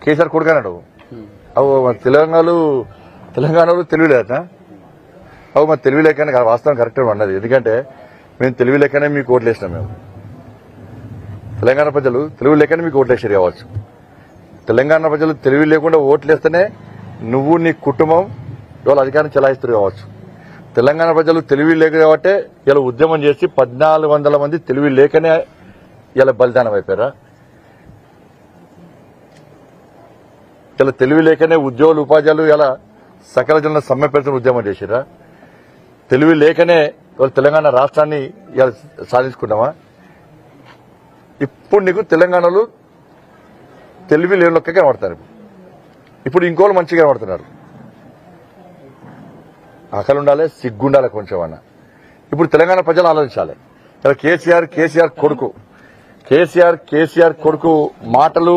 కేసీఆర్ కొడుకన్నాడు అవు మన తెలంగాణలో తెలివి లేదట అవు మన తెలివి లేకనే వాస్తవం కరెక్ట్ అన్నది. ఎందుకంటే మేము తెలివి లేకనే మీకు ఓట్లు వేసినాం. మేము తెలంగాణ ప్రజలు తెలివి లేకనే మీకు ఓట్లు వేసారు కావచ్చు. తెలంగాణ ప్రజలు తెలివి లేకుండా ఓట్లు వేస్తేనే నువ్వు నీ కుటుంబం ఇవాళ అధికారం చెలాయిస్తారు కావచ్చు. తెలంగాణ ప్రజలు తెలివి లేక కాబట్టి ఇలా ఉద్యమం చేసి 1400 మంది తెలివి లేకనే ఇలా బలిదానం అయిపోయారా? ఇలా తెలివి లేకనే ఉద్యోగులు ఉపాధ్యాయులు ఇలా సకల జనుల సమ్మె పెంచిన ఉద్యమం చేసిరా? తెలివి లేకనే తెలంగాణ రాష్ట్రాన్ని ఇలా సాధించుకున్నామా? ఇప్పుడు నీకు తెలంగాణలో తెలివి లేని లెక్కగా కనబడతారు. ఇప్పుడు ఇంకోళ్ళు మంచిగా కనబడుతున్నారు. ఆకలి ఉండాలి, సిగ్గుండాలి కొంచెం అన్న. ఇప్పుడు తెలంగాణ ప్రజలు ఆలోచించాలి. కేసీఆర్ కొడుకు మాటలు